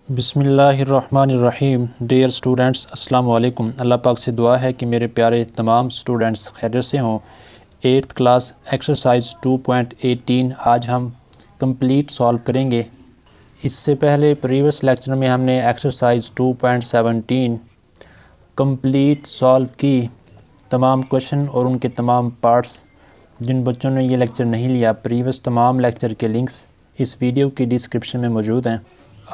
बिस्मिल्लाहिर्रहमानिर्रहीम। Dear students, अस्सलाम वालेकुम। अल्लाह पाक से दुआ है कि मेरे प्यारे तमाम स्टूडेंट्स खैरियत से हों। 8th क्लास एक्सरसाइज 2.18 आज हम कंप्लीट सॉल्व करेंगे। इससे पहले प्रीवियस लेक्चर में हमने एक्सरसाइज 2.17 कंप्लीट सॉल्व की, तमाम क्वेश्चन और उनके तमाम पार्ट्स। जिन बच्चों ने ये लेक्चर नहीं लिया, प्रीवियस तमाम लेक्चर के लिंक्स इस वीडियो की डिस्क्रिप्शन में मौजूद हैं।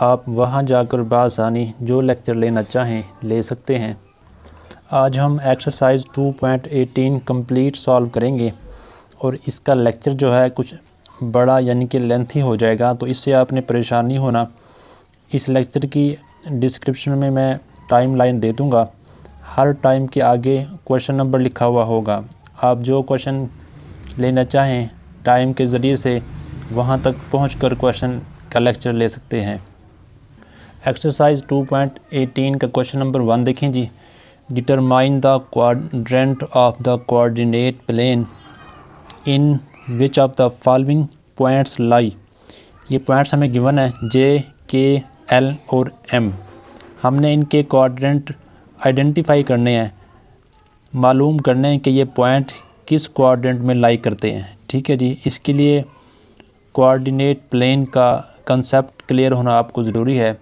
आप वहां जाकर बआसानी जो लेक्चर लेना चाहें ले सकते हैं। आज हम एक्सरसाइज 2.18 कंप्लीट सॉल्व करेंगे और इसका लेक्चर जो है कुछ बड़ा यानी कि लेंथी हो जाएगा, तो इससे आपने परेशान नहीं होना। इस लेक्चर की डिस्क्रिप्शन में मैं टाइम लाइन दे दूँगा। हर टाइम के आगे क्वेश्चन नंबर लिखा हुआ होगा। आप जो क्वेश्चन लेना चाहें टाइम के ज़रिए से वहां तक पहुंचकर क्वेश्चन का लेक्चर ले सकते हैं। एक्सरसाइज 2.18 का क्वेश्चन नंबर 1 देखें जी। Determine the quadrant of the coordinate plane in which of the following points lie. ये पॉइंट्स हमें गिवन है जे, के, एल और एम। हमने इनके क्वाड्रेंट आइडेंटिफाई करने हैं, मालूम करने हैं कि ये पॉइंट किस क्वाड्रेंट में लाई करते हैं। ठीक है जी। इसके लिए कोऑर्डिनेट प्लेन का कंसेप्ट क्लियर होना आपको ज़रूरी है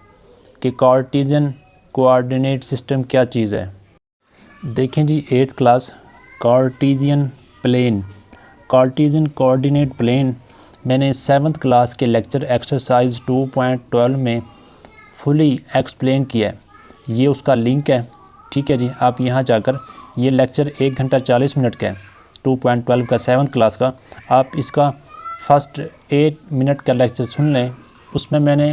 कि कार्टेशियन कोऑर्डिनेट सिस्टम क्या चीज़ है। देखें जी 8th class Cartesian plane, Cartesian coordinate plane मैंने 7th क्लास के लेक्चर एक्सरसाइज 2.12 में फुली एक्सप्लेन किया है। ये उसका लिंक है। ठीक है जी। आप यहाँ जाकर, ये लेक्चर 1 घंटा 40 मिनट का है 2.12 का 7th क्लास का। आप इसका फर्स्ट 8 मिनट का लेक्चर सुन लें, उसमें मैंने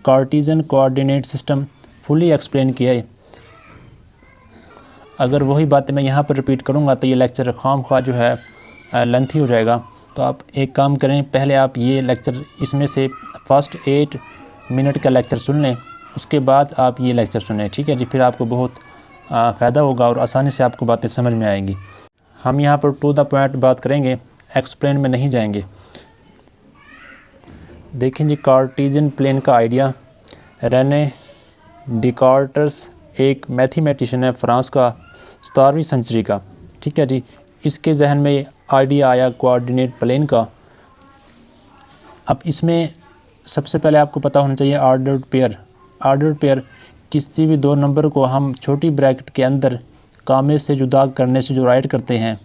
Cartesian coordinate system fully explain किया है। अगर वही बातें मैं यहाँ पर रिपीट करूँगा तो ये लेक्चर खामख्वाह जो है लेंथी हो जाएगा। तो आप एक काम करें, पहले आप ये लेक्चर इसमें से फर्स्ट 8 मिनट का लेक्चर सुन लें, उसके बाद आप ये लेक्चर सुनें। ठीक है जी। फिर आपको बहुत फ़ायदा होगा और आसानी से आपको बातें समझ में आएंगी। हम यहाँ पर टू द पॉइंट बात करेंगे, एक्सप्लेन में नहीं जाएंगे। देखें जी कार्टेशियन प्लेन का आइडिया रेने डिकार्टस एक मैथमेटिशियन है फ्रांस का, 17वीं सेंचुरी का। ठीक है जी। इसके जहन में आइडिया आया कोऑर्डिनेट प्लेन का। अब इसमें सबसे पहले आपको पता होना चाहिए ऑर्डर्ड पेयर। ऑर्डर्ड पेयर किसी भी दो नंबर को हम छोटी ब्रैकेट के अंदर कामे से जुदा करने से जो राइट करते हैं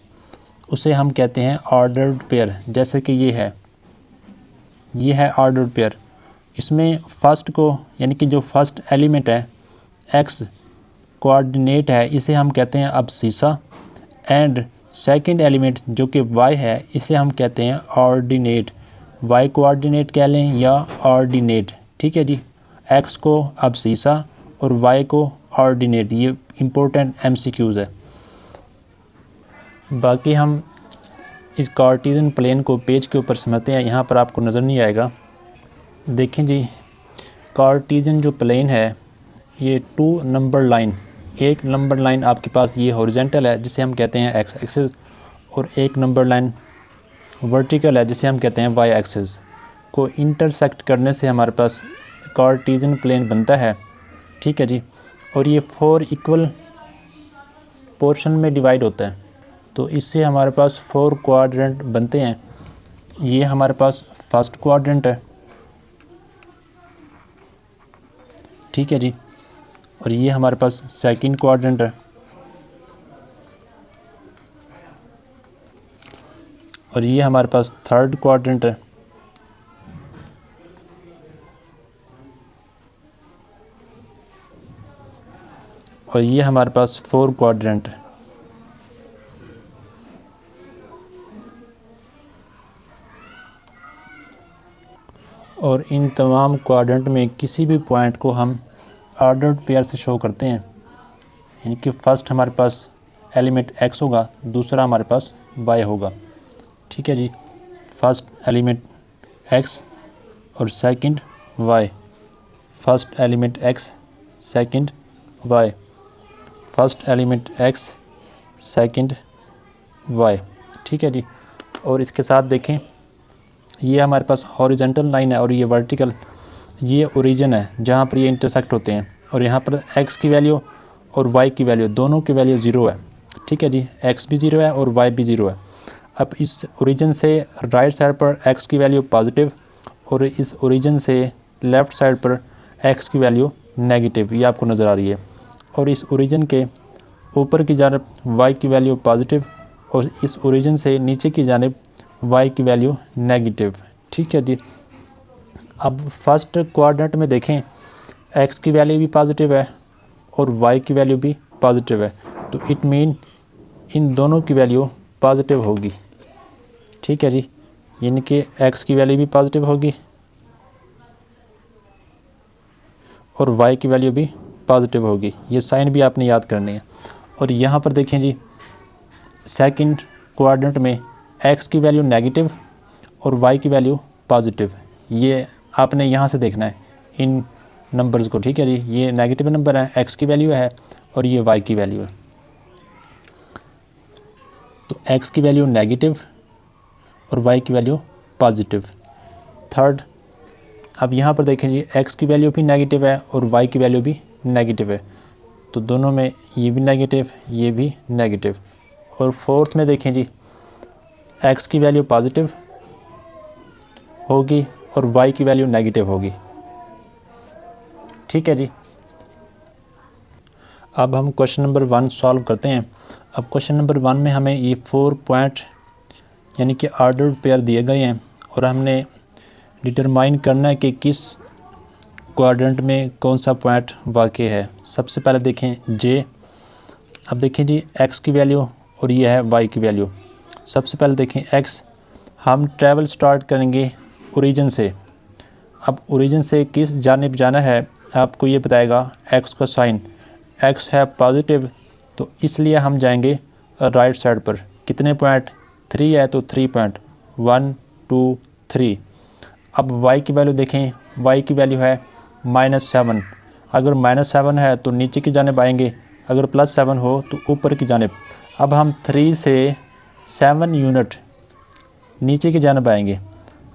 उसे हम कहते हैं ऑर्डर्ड पेयर। जैसे कि ये है ऑर्डर्ड पेयर। इसमें फर्स्ट को यानी कि जो फर्स्ट एलिमेंट है एक्स कोऑर्डिनेट है, इसे हम कहते हैं अब्सिसा, एंड सेकंड एलिमेंट जो कि वाई है इसे हम कहते हैं ऑर्डिनेट। वाई कोऑर्डिनेट कह लें या ऑर्डिनेट। ठीक है जी। एक्स को अब्सिसा और वाई को ऑर्डिनेट। ये इम्पोर्टेंट एमसीक्यूज़ है। बाकी हम इस कार्टेशियन प्लेन को पेज के ऊपर समझते हैं, यहाँ पर आपको नज़र नहीं आएगा। देखें जी कार्टेशियन जो प्लेन है ये 2 नंबर लाइन, एक नंबर लाइन आपके पास ये हॉरिजॉन्टल है जिसे हम कहते हैं एक्स एक्सिस, और एक नंबर लाइन वर्टिकल है जिसे हम कहते हैं वाई एक्सिस। को इंटरसेक्ट करने से हमारे पास कार्टेशियन प्लेन बनता है। ठीक है जी। और ये 4 इक्वल पोर्शन में डिवाइड होता है, तो इससे हमारे पास 4 क्वाड्रेंट बनते हैं। ये हमारे पास फर्स्ट क्वाड्रेंट है। ठीक है जी। और ये हमारे पास सेकंड क्वाड्रेंट है, और ये हमारे पास थर्ड क्वाड्रेंट है, और ये हमारे पास 4 क्वाड्रेंट है। और इन तमाम क्वाड्रेंट में किसी भी पॉइंट को हम ऑर्डर्ड पेयर से शो करते हैं। यानी कि फर्स्ट हमारे पास एलिमेंट एक्स होगा, दूसरा हमारे पास वाई होगा। ठीक है जी। फर्स्ट एलिमेंट एक्स और second Y. First element X, second Y. First element X, second Y. ठीक है जी। और इसके साथ देखें ये हमारे पास हॉरिजॉन्टल लाइन है और ये वर्टिकल ये ओरिजिन है जहाँ पर ये इंटरसेक्ट होते हैं, और यहाँ पर x की वैल्यू और y की वैल्यू दोनों की वैल्यू 0 है। ठीक है जी, x भी 0 है और y भी 0 है। अब इस ओरिजिन से राइट साइड पर x की वैल्यू पॉजिटिव और इस ओरिजिन से लेफ़्ट साइड पर x की वैल्यू नेगेटिव, ये आपको नज़र आ रही है। और इस ओरिजिन के ऊपर की जानिब y की वैल्यू पॉजिटिव और इस ओरिजिन से नीचे की जानिब y की वैल्यू नेगेटिव। ठीक है जी। अब फर्स्ट क्वाड्रेंट में देखें, x की वैल्यू भी पॉजिटिव है और y की वैल्यू भी पॉजिटिव है, तो इट मीन इन दोनों की वैल्यू पॉजिटिव होगी। ठीक है जी, यानी कि x की वैल्यू भी पॉजिटिव होगी और y की वैल्यू भी पॉजिटिव होगी। ये साइन भी आपने याद करनी है। और यहाँ पर देखें जी, सेकंड क्वाड्रेंट में x की वैल्यू नेगेटिव और y की वैल्यू पॉजिटिव, ये आपने यहाँ से देखना है इन नंबर्स को। ठीक है जी, ये नेगेटिव नंबर है, x की वैल्यू है और ये y की वैल्यू है। तो x की वैल्यू नेगेटिव और y की वैल्यू पॉजिटिव। थर्ड, अब यहाँ पर देखें जी, x की वैल्यू भी नेगेटिव है और y की वैल्यू भी नेगेटिव है, तो दोनों में ये भी नेगेटिव, ये भी नेगेटिव। और फोर्थ में देखें जी, x की वैल्यू पॉजिटिव होगी और y की वैल्यू नेगेटिव होगी। ठीक है जी। अब हम क्वेश्चन नंबर 1 सॉल्व करते हैं। अब क्वेश्चन नंबर 1 में हमें ये 4 पॉइंट यानी कि ऑर्डर्ड पेयर दिए गए हैं और हमने डिटरमाइन करना है कि किस क्वाड्रेंट में कौन सा पॉइंट वाक़ई है। सबसे पहले देखें J। अब देखें जी, x की वैल्यू और ये है y की वैल्यू। सबसे पहले देखें x, हम ट्रैवल स्टार्ट करेंगे ओरिजिन से। अब ओरिजिन से किस जानिब जाना है आपको ये बताएगा x का साइन। x है पॉजिटिव, तो इसलिए हम जाएंगे राइट साइड पर। कितने पॉइंट, 3 है तो 3 पॉइंट, 1 2 3। अब y की वैल्यू देखें, y की वैल्यू है -7। अगर -7 है तो नीचे की जानिब आएंगे, अगर +7 हो तो ऊपर की जानिब। अब हम 3 से 7 यूनिट नीचे की जानिब आएंगे।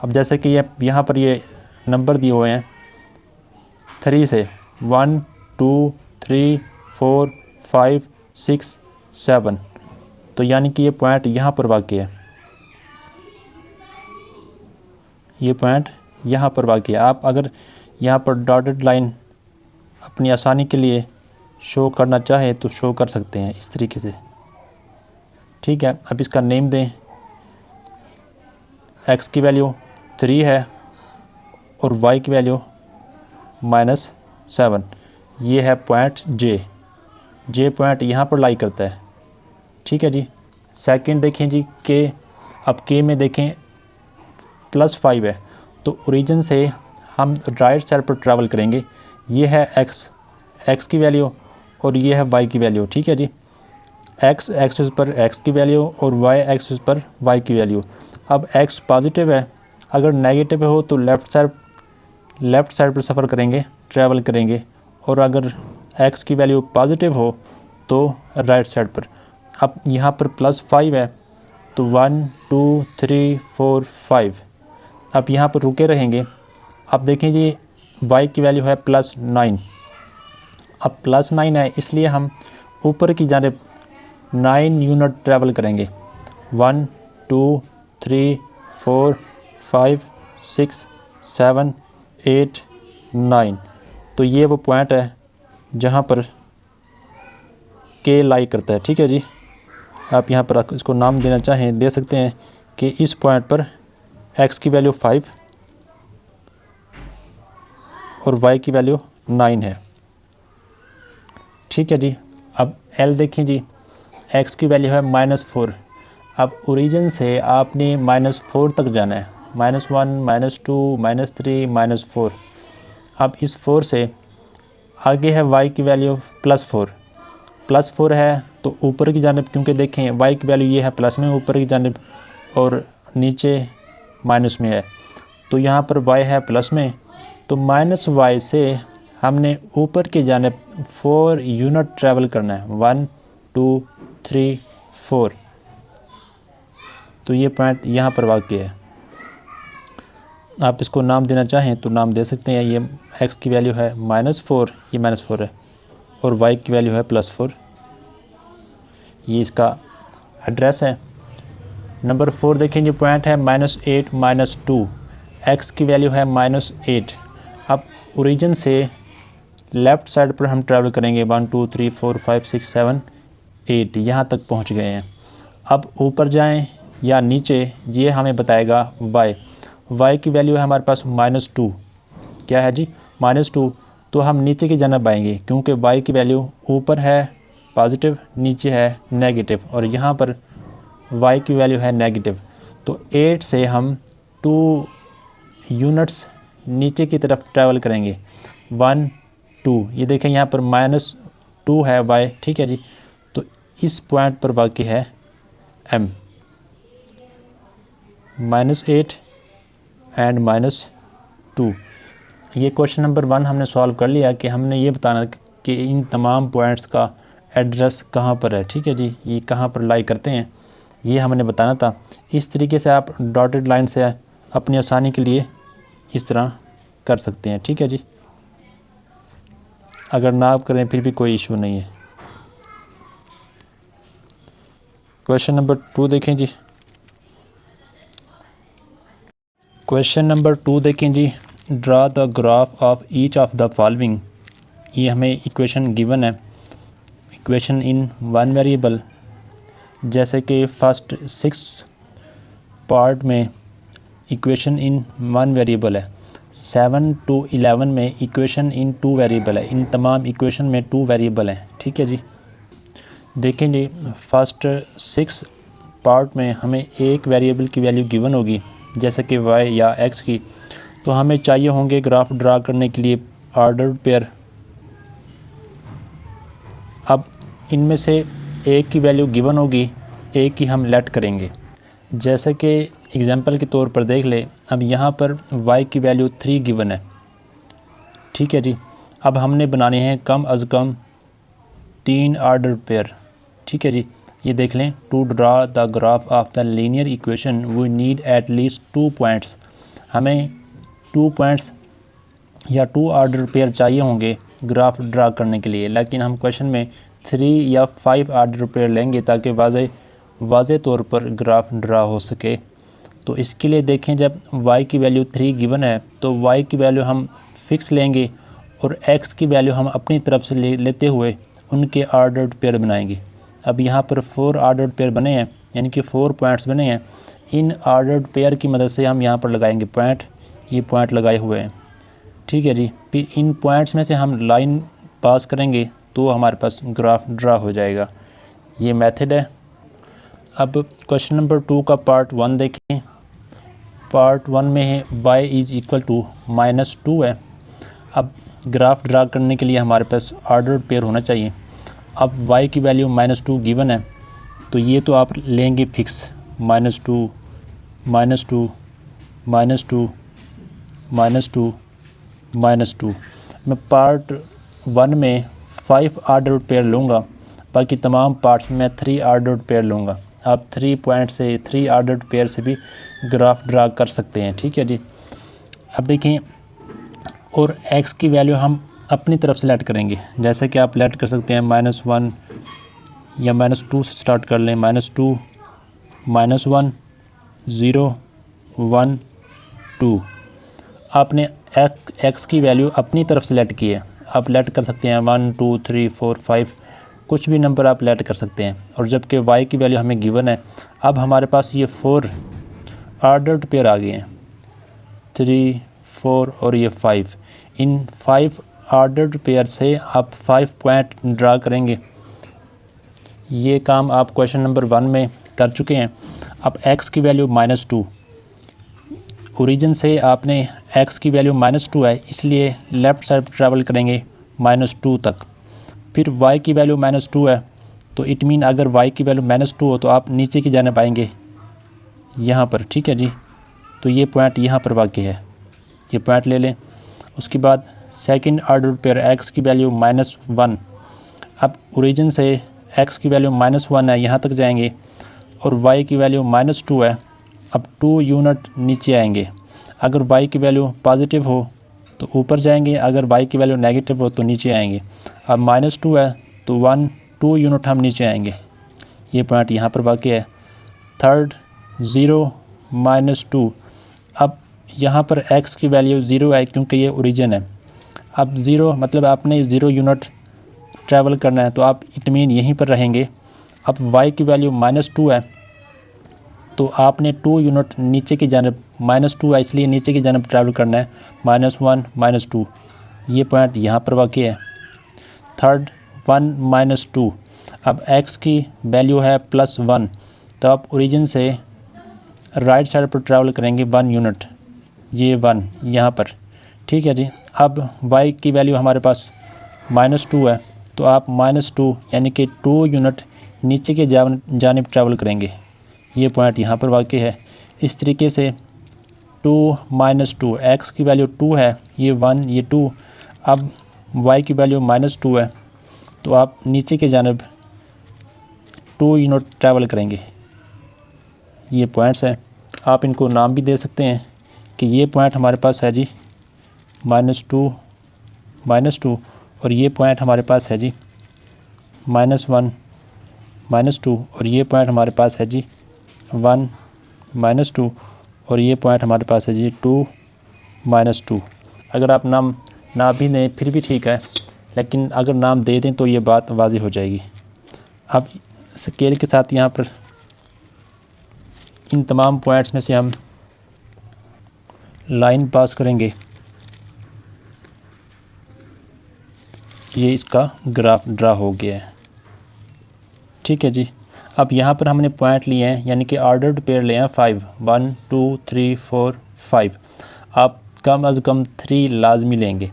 अब जैसे कि ये यहाँ पर ये नंबर दिए हुए हैं 3 से 1 2 3 4 5 6 7, तो यानी कि ये पॉइंट यहाँ पर वाक़ई है, ये पॉइंट यहाँ पर वाक़ई है। आप अगर यहाँ पर डॉटेड लाइन अपनी आसानी के लिए शो करना चाहें तो शो कर सकते हैं इस तरीके से। ठीक है, अब इसका नेम दें। x की वैल्यू 3 है और y की वैल्यू -7। ये है पॉइंट J पॉइंट यहाँ पर लाई करता है। ठीक है जी। सेकंड देखें जी K। अब K में देखें +5 है, तो ओरिजिन से हम राइट साइड पर ट्रैवल करेंगे। ये है x की वैल्यू और ये है y की वैल्यू। ठीक है जी, x एक्सिस पर x की वैल्यू और y एक्सिस पर y की वैल्यू। अब x पॉजिटिव है, अगर नेगेटिव हो तो लेफ़्ट साइड पर सफ़र करेंगे, ट्रैवल करेंगे, और अगर x की वैल्यू पॉजिटिव हो तो राइट साइड पर। अब यहाँ पर +5 है, तो 1 2 3 4 5। अब यहाँ पर रुके रहेंगे। अब देखें जी, y की वैल्यू है +9। अब +9 है, इसलिए हम ऊपर की जानिब 9 यूनिट ट्रैवल करेंगे। 1 2 3 4 5 6 7 8 9, तो ये वो पॉइंट है जहाँ पर K लाई करता है। ठीक है जी, आप यहाँ पर इसको नाम देना चाहें दे सकते हैं कि इस पॉइंट पर x की वैल्यू 5 और y की वैल्यू 9 है। ठीक है जी। अब L देखें जी, x की वैल्यू है -4। अब ओरिजिन से आपने -4 तक जाना है, -1 -2 -3 -4। अब इस 4 से आगे है y की वैल्यू +4 है, तो ऊपर की जानिब, क्योंकि देखें y की वैल्यू ये है प्लस में ऊपर की जानिब और नीचे माइनस में है, तो यहाँ पर y है प्लस में, तो -y से हमने ऊपर की जानिब 4 यूनिट ट्रैवल करना है। 1 2 3 4, तो ये पॉइंट यहाँ पर वाक़ई है। आप इसको नाम देना चाहें तो नाम दे सकते हैं। ये x की वैल्यू है -4, ये -4 है, और y की वैल्यू है +4। ये इसका एड्रेस है। नंबर 4 देखें, जो पॉइंट है -8 -2, x की वैल्यू है -8। अब ओरिजिन से लेफ़्ट साइड पर हम ट्रैवल करेंगे 1 2 3 4 5 6 7 8, यहाँ तक पहुँच गए हैं। अब ऊपर जाएं या नीचे, ये हमें बताएगा y की वैल्यू है हमारे पास -2। क्या है जी? -2। तो हम नीचे की जानब आएंगे क्योंकि y की वैल्यू ऊपर है पॉजिटिव, नीचे है नेगेटिव, और यहाँ पर y की वैल्यू है नेगेटिव। तो 8 से हम 2 यूनिट्स नीचे की तरफ ट्रैवल करेंगे, 1 2। ये देखें यहाँ पर -2 है y, ठीक है जी। तो इस पॉइंट पर वाक़ई है m, -8 एंड -2। ये क्वेश्चन नंबर 1 हमने सॉल्व कर लिया कि हमने ये बताना कि इन तमाम पॉइंट्स का एड्रेस कहाँ पर है, ठीक है जी। ये कहाँ पर लाई करते हैं, ये हमने बताना था। इस तरीके से आप डॉटेड लाइन से अपनी आसानी के लिए इस तरह कर सकते हैं, ठीक है जी। अगर ना आप करें फिर भी कोई इशू नहीं है। क्वेश्चन नंबर 2 देखें जी। क्वेश्चन नंबर 2 देखें जी। Draw the graph of each of the following. ये हमें इक्वेशन गिवन है, इक्वेशन इन 1 वेरिएबल। जैसे कि फर्स्ट 6 पार्ट में इक्वेशन इन 1 वेरिएबल है, 7 to 11 में इक्वेशन इन 2 वेरिएबल है। इन तमाम इक्वेशन में 2 वेरिएबल हैं, ठीक है जी। देखें जी, फर्स्ट 6 पार्ट में हमें एक वेरिएबल की वैल्यू गिवन होगी, जैसे कि y या x की। तो हमें चाहिए होंगे ग्राफ ड्रा करने के लिए ऑर्डर्ड पेयर। अब इनमें से एक की वैल्यू गिवन होगी, एक की हम लेट करेंगे। जैसे कि एग्जांपल के तौर पर देख ले, अब यहाँ पर y की वैल्यू 3 गिवन है, ठीक है जी। अब हमने बनाने हैं कम अज़ कम 3 ऑर्डर पेयर, ठीक है जी। ये देख लें, to draw the graph of the linear equation we need at least 2 points. हमें 2 पॉइंट्स या 2 ऑर्डर पेयर चाहिए होंगे ग्राफ ड्रा करने के लिए, लेकिन हम क्वेश्चन में 3 या 5 ऑर्डर पेयर लेंगे ताकि वाज़े तौर पर ग्राफ ड्रा हो सके। तो इसके लिए देखें, जब y की वैल्यू 3 गिवन है तो y की वैल्यू हम फिक्स लेंगे और x की वैल्यू हम अपनी तरफ से लेते हुए उनके ऑर्डर्ड पेयर बनाएंगे। अब यहाँ पर 4 ऑर्डर्ड पेयर बने हैं, यानी कि 4 पॉइंट्स बने हैं। इन ऑर्डर्ड पेयर की मदद से हम यहाँ पर लगाएंगे पॉइंट, ये पॉइंट लगाए हुए हैं, ठीक है जी। फिर इन पॉइंट्स में से हम लाइन पास करेंगे तो हमारे पास ग्राफ ड्रा हो जाएगा। ये मेथड है। अब क्वेश्चन नंबर 2 का पार्ट 1 देखें। पार्ट 1 में है y इज़ इक्वल टू -2 है। अब ग्राफ ड्रा करने के लिए हमारे पास ऑर्डर्ड पेयर होना चाहिए। अब y की वैल्यू -2 गिवन है, तो ये तो आप लेंगे फिक्स, -2 -2 -2 -2 -2। मैं पार्ट 1 में 5 ऑर्डर्ड पेयर लूँगा, बाकी तमाम पार्ट्स में 3 ऑर्डर्ड पेयर लूँगा। आप 3 पॉइंट से 3 ऑर्डर्ड पेयर से भी ग्राफ ड्रा कर सकते हैं, ठीक है जी। अब देखें, और x की वैल्यू हम अपनी तरफ से लेट करेंगे। जैसे कि आप लेट कर सकते हैं -1 या -2 से स्टार्ट कर लें, -2 -1 0 1 2। आपने x की वैल्यू अपनी तरफ से लेट की है। आप लेट कर सकते हैं 1 2 3 4 5, कुछ भी नंबर आप लेट कर सकते हैं। और जबकि y की वैल्यू हमें गिवन है, अब हमारे पास ये 4 ऑर्डर्ड पेयर आ गए हैं, 3 4 और ये 5। इन 5 ऑर्डर्ड पेयर से आप 5 पॉइंट ड्रा करेंगे। ये काम आप क्वेश्चन नंबर 1 में कर चुके हैं। अब x की वैल्यू -2, ओरिजिन से आपने x की वैल्यू -2 है, इसलिए लेफ़्ट साइड ट्रैवल करेंगे -2 तक। फिर y की वैल्यू -2 है, तो इट मीन अगर y की वैल्यू -2 हो तो आप नीचे की जाने पाएंगे यहाँ पर, ठीक है जी। तो ये पॉइंट यहाँ पर वाक़ई है, ये पॉइंट ले लें। उसके बाद सेकंड ऑर्डर पेयर x की वैल्यू -1। अब ओरिजिन से x की वैल्यू -1 है, यहाँ तक जाएंगे, और y की वैल्यू -2 है। अब 2 यूनिट नीचे आएंगे। अगर y की वैल्यू पॉजिटिव हो तो ऊपर जाएंगे, अगर y की वैल्यू नेगेटिव हो तो नीचे आएंगे। अब -2 है तो 2 यूनिट हम नीचे आएंगे। ये पॉइंट यहाँ पर वाक़ है। थर्ड 0 -2। अब यहाँ पर x की वैल्यू 0 है क्योंकि ये ओरिजिन है। अब 0 मतलब आपने 0 यूनिट ट्रैवल करना है तो आप इट मीन यहीं पर रहेंगे। अब y की वैल्यू -2 है तो आपने 2 यूनिट नीचे की जानब, -2 है इसलिए नीचे की जानब ट्रैवल करना है, -1 -2। ये पॉइंट यहाँ पर वाक़ है। थर्ड 1 -2। अब x की वैल्यू है +1 तो आप ओरिजिन से राइट साइड पर ट्रैवल करेंगे 1 यूनिट, ये 1 यहाँ पर, ठीक है जी। अब y की वैल्यू हमारे पास -2 है तो आप -2 यानी कि 2 यूनिट नीचे के जानिब ट्रैवल करेंगे। ये पॉइंट यहाँ पर वाक़ है। इस तरीके से 2 -2, x की वैल्यू 2 है, ये 1 ये 2। अब y की वैल्यू -2 है तो आप नीचे के जानिब 2 यूनिट ट्रैवल करेंगे। ये पॉइंट्स हैं, आप इनको नाम भी दे सकते हैं कि ये पॉइंट हमारे पास है जी -2 और ये पॉइंट हमारे पास है जी -1 -2 और ये पॉइंट हमारे पास है जी 1 -2 और ये पॉइंट हमारे पास है जी 2 -2। अगर आप नाम ना भी दें फिर भी ठीक है, लेकिन अगर नाम दे दें तो ये बात वाज़ेह हो जाएगी। अब स्केल के साथ यहाँ पर इन तमाम पॉइंट्स में से हम लाइन पास करेंगे। ये इसका ग्राफ ड्रा हो गया है, ठीक है जी। अब यहाँ पर हमने पॉइंट लिए हैं यानी कि ऑर्डर्ड पेयर लिए हैं 5, 1 2 3 4 5। आप कम अज़ कम 3 लाजमी लेंगे।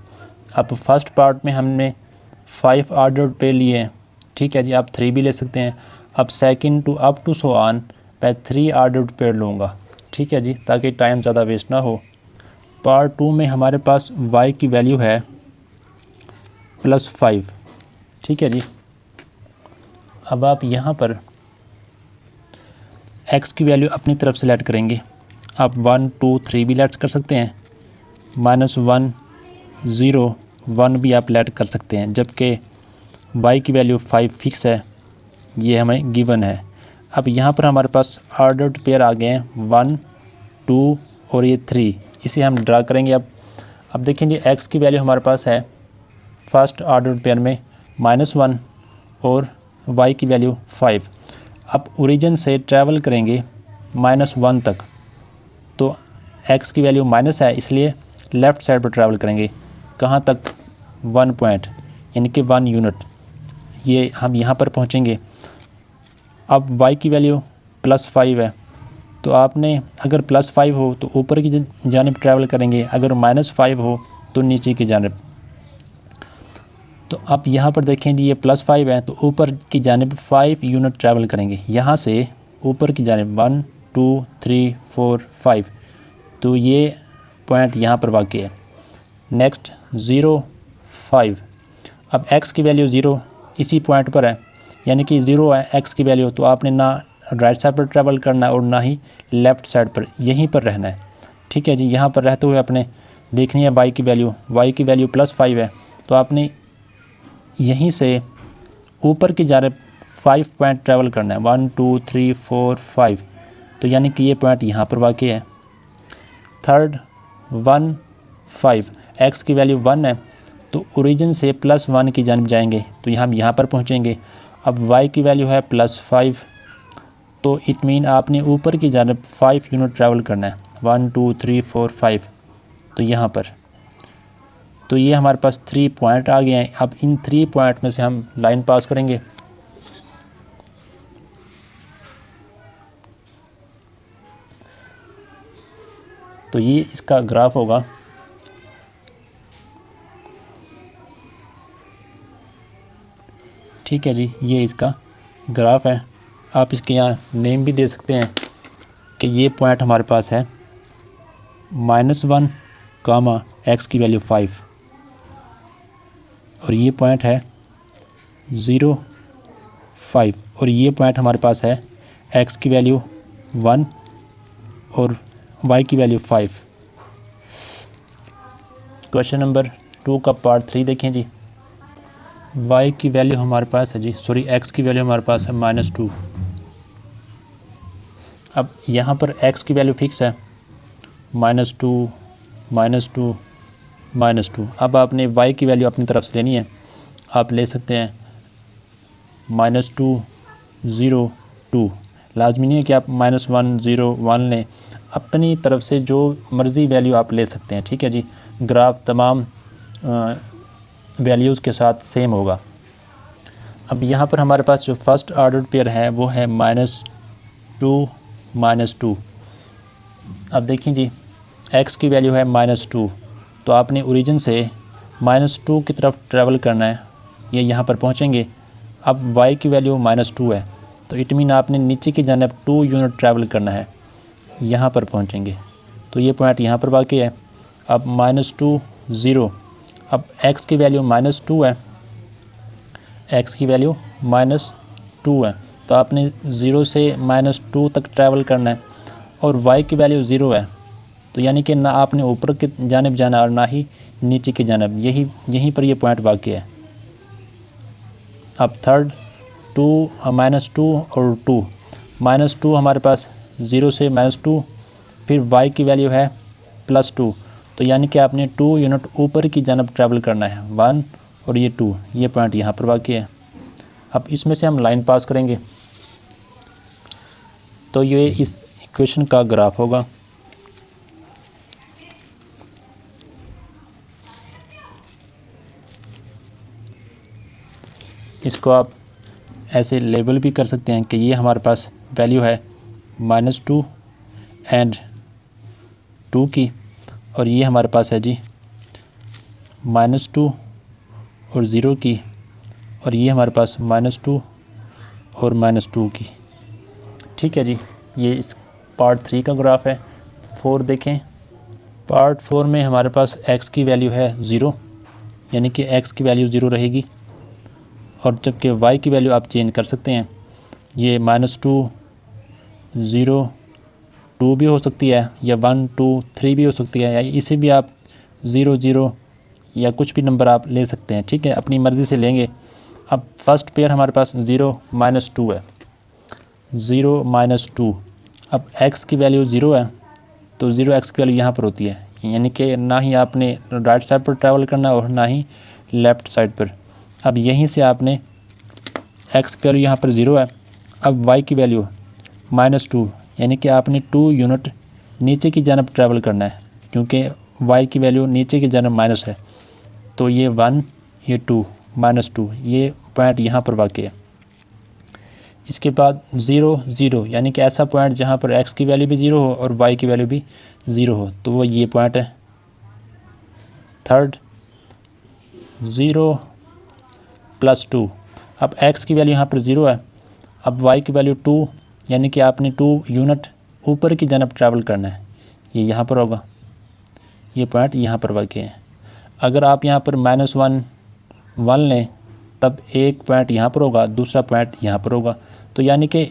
अब फर्स्ट पार्ट में हमने 5 ऑर्डर्ड पेयर लिए हैं, ठीक है जी। आप 3 भी ले सकते हैं। अब second to up to so on मैं 3 ऑर्डर्ड पेयर लूँगा, ठीक है जी, ताकि टाइम ज़्यादा वेस्ट ना हो। पार्ट 2 में हमारे पास y की वैल्यू है +5, ठीक है जी। अब आप यहाँ पर x की वैल्यू अपनी तरफ सेलेक्ट करेंगे। आप 1 2 3 भी लेट कर सकते हैं, -1 0 1 भी आप लेट कर सकते हैं, जबकि y की वैल्यू 5 फिक्स है, ये हमें गिवन है। अब यहाँ पर हमारे पास ऑर्डर्ड पेयर आ गए हैं 1 2 और ये 3, इसे हम ड्रा करेंगे। अब देखें जी x की वैल्यू हमारे पास है फर्स्ट ऑर्डर्ड पेयर में -1 और y की वैल्यू 5। अब ओरिजिन से ट्रैवल करेंगे -1 तक तो x की वैल्यू माइनस है इसलिए लेफ़्ट साइड पर ट्रैवल करेंगे। कहाँ तक? 1 पॉइंट यानी कि 1 यूनिट, ये हम यहाँ पर पहुँचेंगे। अब y की वैल्यू +5 है तो आपने अगर +5 हो तो ऊपर की जानिब ट्रैवल करेंगे, अगर -5 हो तो नीचे की जानिब। तो आप यहाँ पर देखें जी ये +5 है तो ऊपर की जानिब 5 यूनिट ट्रैवल करेंगे, यहाँ से ऊपर की जानिब 1 2 3 4 5। तो ये पॉइंट यहाँ पर वाक़ है। नेक्स्ट 0 5। अब x की वैल्यू 0 इसी पॉइंट पर है, यानी कि 0 है x की वैल्यू, तो आपने ना राइट साइड पर ट्रैवल करना है और ना ही लेफ़्ट साइड पर, यहीं पर रहना है, ठीक है जी। यहाँ पर रहते हुए आपने देखनी है y की वैल्यू +5 है तो आपने यहीं से ऊपर की जानिब 5 पॉइंट ट्रैवल करना है, 1 2 3 4 5। तो यानी कि ये पॉइंट यहाँ पर वाक़ है। थर्ड 1 5, x की वैल्यू 1 है तो ओरिजिन से +1 की जानिब जाएंगे तो हम यहाँ पर पहुँचेंगे। अब y की वैल्यू है +5 तो इट मीन आपने ऊपर की जानिब 5 यूनिट ट्रैवल करना है, 1 2 3 4 5। तो यहाँ पर तो ये हमारे पास 3 पॉइंट आ गए हैं। अब इन 3 पॉइंट में से हम लाइन पास करेंगे। तो ये इसका ग्राफ होगा। ठीक है जी, ये इसका ग्राफ है। आप इसके यहाँ नेम भी दे सकते हैं कि ये पॉइंट हमारे पास है -1 कामा x की वैल्यू 5 और ये पॉइंट है 0 5 और ये पॉइंट हमारे पास है x की वैल्यू 1 और y की वैल्यू 5। क्वेश्चन नंबर 2 का पार्ट 3 देखें जी। y की वैल्यू हमारे पास है जी, सॉरी x की वैल्यू हमारे पास है -2। अब यहाँ पर x की वैल्यू फिक्स है -2 -2 -2। अब आपने y की वैल्यू अपनी तरफ से लेनी है। आप ले सकते हैं -2 0 2। लाजमी नहीं है कि आप -1 0 1 लें, अपनी तरफ से जो मर्ज़ी वैल्यू आप ले सकते हैं। ठीक है जी। ग्राफ तमाम वैल्यूज़ के साथ सेम होगा। अब यहाँ पर हमारे पास जो फर्स्ट ऑर्डर पेयर है वो है -2 -2। अब देखिए जी, x की वैल्यू है -2, तो आपने ओरिजिन से -2 की तरफ ट्रैवल करना है। ये यहाँ पर पहुँचेंगे। अब y की वैल्यू -2 है, तो इट मीन आपने नीचे की जानब 2 यूनिट ट्रैवल करना है, यहाँ पर पहुँचेंगे। तो ये पॉइंट यहाँ पर वाक़ई है। अब -2 0। अब x की वैल्यू -2 है, x की वैल्यू -2 है, तो आपने 0 से -2 तक ट्रैवल करना है। और y की वैल्यू 0 है, तो यानी कि ना आपने ऊपर की जानिब जाना और ना ही नीचे की जानिब। यहीं पर ये पॉइंट वाक़ई है। अब थर्ड 2 -2 और 2 -2 हमारे पास 0 से -2, फिर y की वैल्यू है +2, तो यानी कि आपने 2 यूनिट ऊपर की जानब ट्रैवल करना है, 1 और ये 2। ये पॉइंट यहाँ पर वाक़ई है। अब इसमें से हम लाइन पास करेंगे तो ये इस इक्वेशन का ग्राफ होगा। इसको आप ऐसे लेबल भी कर सकते हैं कि ये हमारे पास वैल्यू है -2 एंड 2 की, और ये हमारे पास है जी -2 और 0 की, और ये हमारे पास -2 और -2 की। ठीक है जी। ये इस पार्ट 3 का ग्राफ है। 4 देखें। पार्ट 4 में हमारे पास x की वैल्यू है 0, यानी कि x की वैल्यू 0 रहेगी, और जबकि y की वैल्यू आप चेंज कर सकते हैं। ये -2 0 2 भी हो सकती है, या 1 2 3 भी हो सकती है, या इसे भी आप 0 0 या कुछ भी नंबर आप ले सकते हैं। ठीक है, अपनी मर्ज़ी से लेंगे। अब फर्स्ट पेयर हमारे पास 0 -2 है, 0 -2। अब x की वैल्यू 0 है, तो 0x की वैल्यू यहाँ पर होती है, यानी कि ना ही आपने राइट साइड पर ट्रैवल करना और ना ही लेफ़्ट साइड पर। अब यहीं से आपने x की वैल्यू यहाँ पर 0 है। अब y की वैल्यू -2, यानी कि आपने 2 यूनिट नीचे की जानब ट्रैवल करना है, क्योंकि y की वैल्यू नीचे की जानब माइनस है। तो ये 1 ये 2 -2, ये पॉइंट यहाँ पर वाक़ई है। इसके बाद 0 0, यानी कि ऐसा पॉइंट जहाँ पर x की वैल्यू भी 0 हो और y की वैल्यू भी 0 हो, तो वो ये पॉइंट है। थर्ड 0 +2। अब x की वैल्यू यहाँ पर 0 है, अब y की वैल्यू 2, यानी कि आपने 2 यूनिट ऊपर की जानब ट्रैवल करना है, ये यहाँ पर होगा। ये पॉइंट यहाँ पर वाक़ई है। अगर आप यहाँ पर -1 1 लें, तब एक पॉइंट यहाँ पर होगा, दूसरा पॉइंट यहाँ पर होगा, तो यानी कि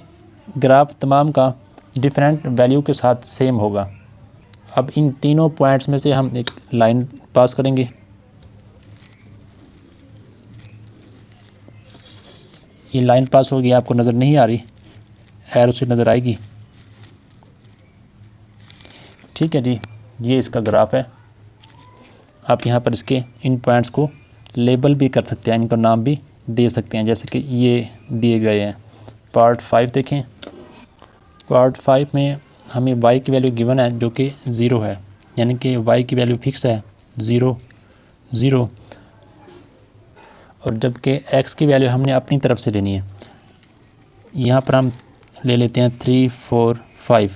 ग्राफ तमाम का डिफरेंट वैल्यू के साथ सेम होगा। अब इन तीनों पॉइंट्स में से हम एक लाइन पास करेंगे। ये लाइन पास होगी, आपको नज़र नहीं आ रही, एरो से नज़र आएगी। ठीक है जी, ये इसका ग्राफ है। आप यहाँ पर इसके इन पॉइंट्स को लेबल भी कर सकते हैं, इनका नाम भी दे सकते हैं, जैसे कि ये दिए गए हैं। पार्ट 5 देखें। पार्ट 5 में हमें y की वैल्यू गिवन है जो कि 0 है, यानी कि y की वैल्यू फिक्स है 0 0, और जबकि x की वैल्यू हमने अपनी तरफ से लेनी है। यहाँ पर हम ले लेते हैं 3 4 5,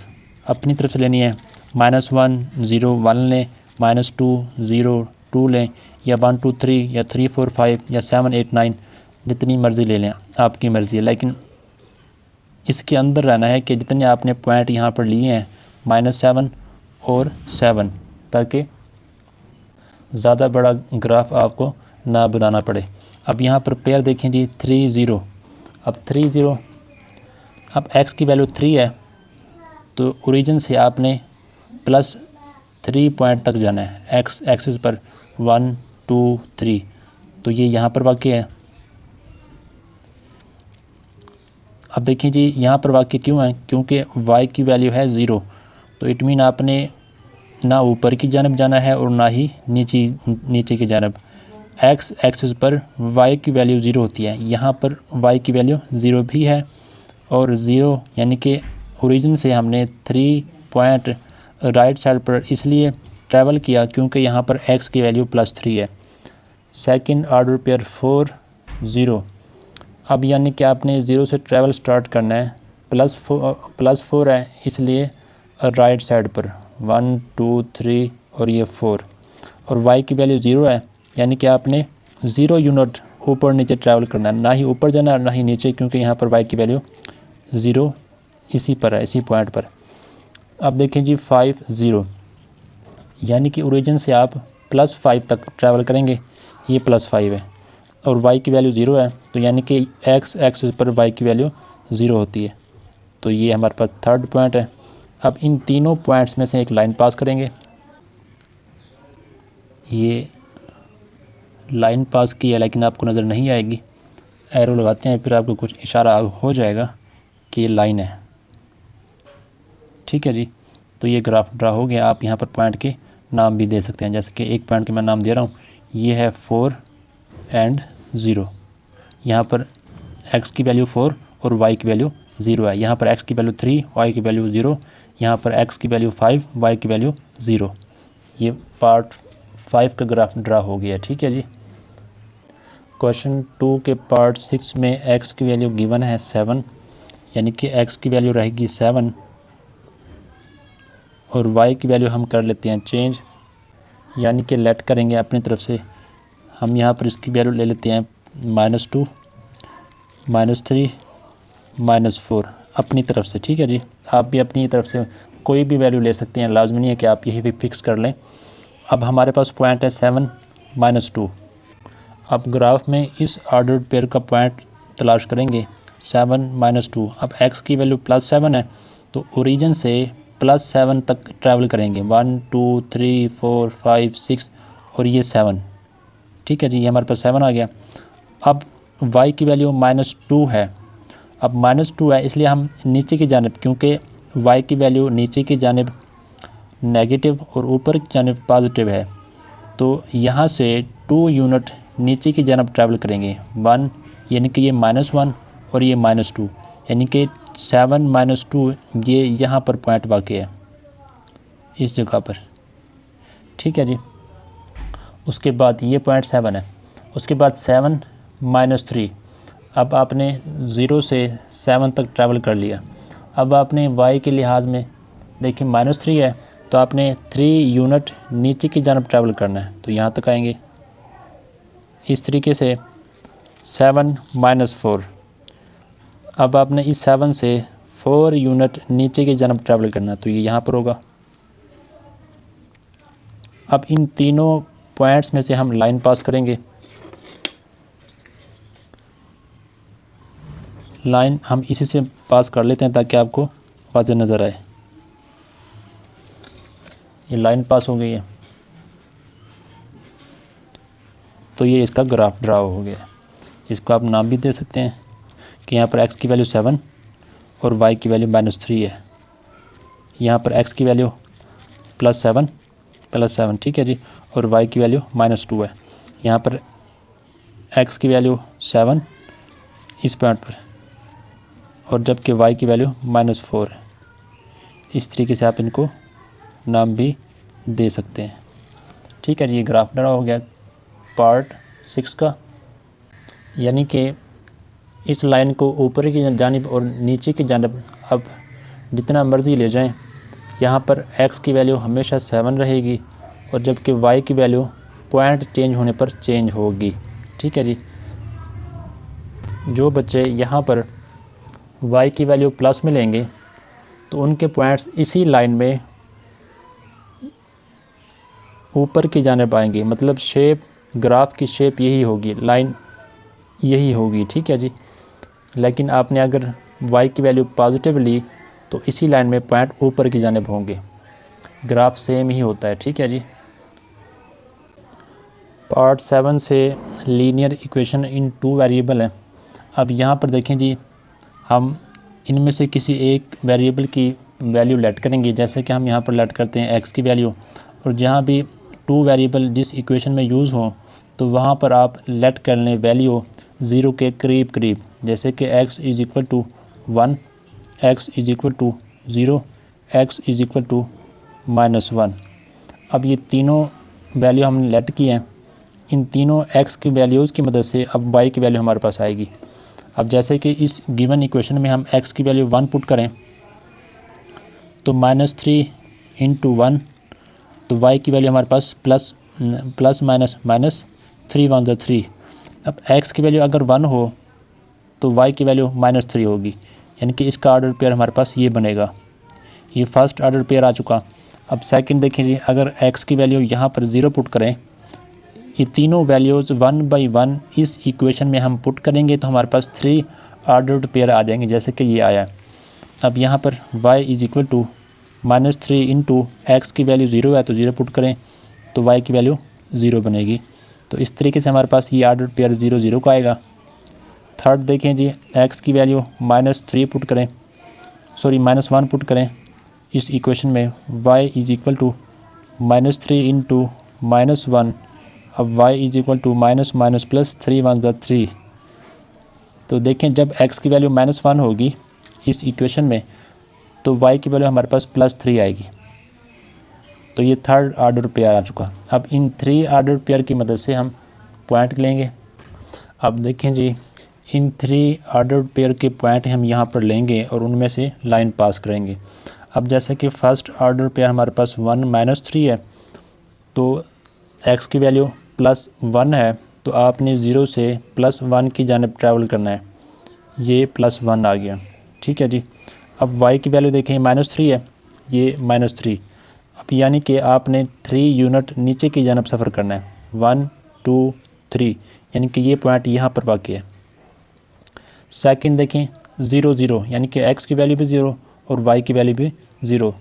अपनी तरफ से लेनी है। -1 0 1 लें, -2 0 2 लें, या 1 2 3 या 3 4 5 या 7 8 9, जितनी मर्ज़ी ले लें, आपकी मर्ज़ी है। लेकिन इसके अंदर रहना है कि जितने आपने पॉइंट यहाँ पर लिए हैं -7 और 7, ताकि ज़्यादा बड़ा ग्राफ आपको ना बनाना पड़े। अब यहाँ पर पेयर देखें जी 3 0। अब 3 0, अब x की वैल्यू 3 है, तो ओरिजिन से आपने +3 पॉइंट तक जाना है, x एक्सिस पर 1 2 3, तो ये यहाँ पर वाक़ है। अब देखिए जी यहाँ पर वाक़ क्यों है, क्योंकि y की वैल्यू है 0, तो इट मीन आपने ना ऊपर की जानब जाना है और ना ही नीचे की जानब। x एक्सिस पर y की वैल्यू 0 होती है, यहाँ पर y की वैल्यू 0 भी है और 0 यानी कि ओरिजिन से हमने 3 पॉइंट राइट साइड पर इसलिए ट्रैवल किया क्योंकि यहाँ पर x की वैल्यू +3 है। सेकंड ऑर्डर पेयर 4 0, अब यानी कि आपने 0 से ट्रैवल स्टार्ट करना है, +4 है इसलिए राइट साइड पर 1 2 3 और ये 4, और y की वैल्यू 0 है यानी कि आपने 0 यूनिट ऊपर नीचे ट्रैवल करना है, ना ही ऊपर जाना ना ही नीचे, क्योंकि यहाँ पर y की वैल्यू 0 इसी पर है, इसी पॉइंट पर। अब देखें जी 5 0, यानी कि ओरिजिन से आप +5 तक ट्रैवल करेंगे, ये +5 है और y की वैल्यू 0 है, तो यानी कि x एक्सिस पर y की वैल्यू 0 होती है, तो ये हमारे पास थर्ड पॉइंट है। अब इन तीनों पॉइंट्स में से एक लाइन पास करेंगे, ये लाइन पास की है लेकिन आपको नज़र नहीं आएगी, एरो लगाते हैं फिर आपको कुछ इशारा हो जाएगा कि ये लाइन है। ठीक है जी, तो ये ग्राफ ड्रा हो गया। आप यहाँ पर पॉइंट के नाम भी दे सकते हैं, जैसे कि एक पॉइंट के मैं नाम दे रहा हूँ, ये है 4 एंड 0, यहाँ पर x की वैल्यू 4 और y की वैल्यू 0 है, यहाँ पर x की वैल्यू 3 y की वैल्यू 0, यहाँ पर x की वैल्यू 5 y की वैल्यू 0। ये पार्ट 5 का ग्राफ ड्रा हो गया। ठीक है जी। क्वेश्चन 2 के पार्ट 6 में x की वैल्यू गिवन है 7, यानी कि x की वैल्यू रहेगी 7 और y की वैल्यू हम कर लेते हैं चेंज, यानी कि लेट करेंगे अपनी तरफ से। हम यहाँ पर इसकी वैल्यू ले लेते हैं -2 -3 -4 अपनी तरफ से। ठीक है जी, आप भी अपनी तरफ से कोई भी वैल्यू ले सकते हैं, लाजमी नहीं है कि आप यही भी फिक्स कर लें। अब हमारे पास पॉइंट है 7 -2। अब ग्राफ में इस ऑर्डर्ड पेयर का पॉइंट तलाश करेंगे 7 -2। अब x की वैल्यू +7 है, तो ओरिजिन से +7 तक ट्रैवल करेंगे, 1 2 3 4 5 6 और ये 7। ठीक है जी, ये हमारे पास 7 आ गया। अब y की वैल्यू -2 है, अब -2 है इसलिए हम नीचे की जानिब, क्योंकि y की वैल्यू नीचे की जानिब नेगेटिव और ऊपर की जानिब पॉजिटिव है, तो यहाँ से 2 यूनिट नीचे की जानिब ट्रैवल करेंगे, 1 यानी कि ये -1 और ये -2, यानी कि 7 -2 ये यहाँ पर पॉइंट वाक़ है इस जगह पर। ठीक है जी, उसके बाद ये पॉइंट 7 है, उसके बाद 7 -3। अब आपने 0 से 7 तक ट्रैवल कर लिया। अब आपने y के लिहाज में देखिए -3 है, तो आपने 3 यूनिट नीचे की जानब ट्रैवल करना है, तो यहाँ तक आएंगे इस तरीके से 7 -4। अब आपने इस 7 से 4 यूनिट नीचे की जानब ट्रैवल करना है, तो ये यहाँ पर होगा। अब इन तीनों पॉइंट्स में से हम लाइन पास करेंगे, लाइन हम इसी से पास कर लेते हैं ताकि आपको वाज़ेह नज़र आए। ये लाइन पास हो गई है, तो ये इसका ग्राफ ड्रा हो गया। इसको आप नाम भी दे सकते हैं कि यहाँ पर x की वैल्यू 7 और y की वैल्यू -3 है, यहाँ पर x की वैल्यू +7 ठीक है जी, और y की वैल्यू -2 है, यहाँ पर x की वैल्यू 7 इस पॉइंट पर, और जबकि y की वैल्यू -4 है। इस तरीके से आप इनको नाम भी दे सकते हैं। ठीक है जी, ये ग्राफ ड्रा हो गया पार्ट 6 का, यानी कि इस लाइन को ऊपर की जानिब और नीचे की जानिब अब जितना मर्ज़ी ले जाएं, यहाँ पर x की वैल्यू हमेशा 7 रहेगी और जबकि y की वैल्यू पॉइंट चेंज होने पर चेंज होगी। ठीक है जी, जो बच्चे यहाँ पर y की वैल्यू प्लस में लेंगे तो उनके पॉइंट्स इसी लाइन में ऊपर की जानिब आएंगे, मतलब शेप, ग्राफ की शेप यही होगी, लाइन यही होगी। ठीक है जी, लेकिन आपने अगर y की वैल्यू पॉजिटिव ली तो इसी लाइन में पॉइंट ऊपर की जानिब होंगे, ग्राफ सेम ही होता है। ठीक है जी, पार्ट 7 से linear equation in two variable है। अब यहाँ पर देखें जी, हम इनमें से किसी एक वेरिएबल की वैल्यू लेट करेंगे। जैसे कि हम यहाँ पर लेट करते हैं एक्स की वैल्यू, और जहाँ भी टू वेरिएबल जिस इक्वेशन में यूज़ हों तो वहाँ पर आप लेट कर लें वैल्यू ज़ीरो के करीब करीब। जैसे कि x is equal to 1, x is equal to 0, x is equal to -1। अब ये तीनों वैल्यू हमने लेट की हैं। इन तीनों x की वैल्यूज़ की मदद से अब y की वैल्यू हमारे पास आएगी। अब जैसे कि इस गिवन इक्वेशन में हम x की वैल्यू 1 पुट करें तो -3 इंटू 1, तो y की वैल्यू हमारे पास प्लस माइनस 3 1 ज़ा 3। अब x की वैल्यू अगर 1 हो तो y की वैल्यू -3 होगी, यानी कि इसका ऑर्डर पेयर हमारे पास ये बनेगा। ये फर्स्ट ऑर्डर पेयर आ चुका। अब सेकंड देखें जी, अगर x की वैल्यू यहाँ पर 0 पुट करें, ये तीनों वैल्यूज़ 1 बाई 1 इस इक्वेशन में हम पुट करेंगे तो हमारे पास 3 ऑर्डर्ड पेयर आ जाएंगे, जैसे कि ये आया। अब यहाँ पर y is equal to -3 into X की वैल्यू 0 है तो 0 पुट करें तो y की वैल्यू 0 बनेगी। तो इस तरीके से हमारे पास ये ऑर्डर पेयर 0 0 का आएगा। थर्ड देखें जी, x की वैल्यू -1 पुट करें इस इक्वेशन में, y is equal to -3 into -1। अब y is equal to minus plus 3 1 ज़ा 3। तो देखें जब x की वैल्यू -1 होगी इस इक्वेशन में तो y की वैल्यू हमारे पास +3 आएगी। तो ये थर्ड ऑर्डर पेयर आ चुका। अब इन 3 ऑर्डर पेयर की मदद से हम पॉइंट लेंगे। अब देखें जी, इन 3 ऑर्डर पेयर के पॉइंट हम यहाँ पर लेंगे और उनमें से लाइन पास करेंगे। अब जैसे कि फ़र्स्ट ऑर्डर पेयर हमारे पास 1 -3 है, तो x की वैल्यू +1 है तो आपने 0 से +1 की जानिब ट्रैवल करना है। ये +1 आ गया, ठीक है जी। अब y की वैल्यू देखें -3 है, ये -3। अब यानी कि आपने 3 यूनिट नीचे की जानिब सफ़र करना है, 1 2 3, यानी कि ये पॉइंट यहाँ पर वाक़ई है। सेकंड देखें 0 0, यानी कि x की वैल्यू भी 0 और y की वैल्यू भी 0,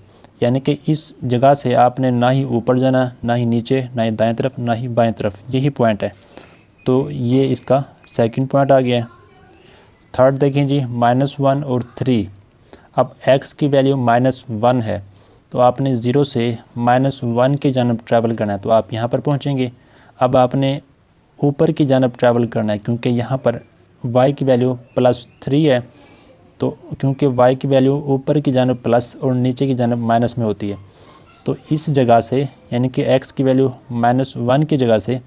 यानी कि इस जगह से आपने ना ही ऊपर जाना, ना ही नीचे, ना ही दाएं तरफ, ना ही बाएं तरफ, यही पॉइंट है। तो ये इसका सेकंड पॉइंट आ गया है। थर्ड देखें जी, -1 और 3। अब x की वैल्यू -1 है तो आपने 0 से -1 की जानिब ट्रैवल करना है, तो आप यहाँ पर पहुँचेंगे। अब आपने ऊपर की जानिब ट्रैवल करना है, क्योंकि यहाँ पर y की वैल्यू +3 है, तो क्योंकि y की वैल्यू ऊपर की जानिब प्लस और नीचे की जानिब माइनस में होती है, तो इस जगह से यानी कि x की वैल्यू -1 की जगह से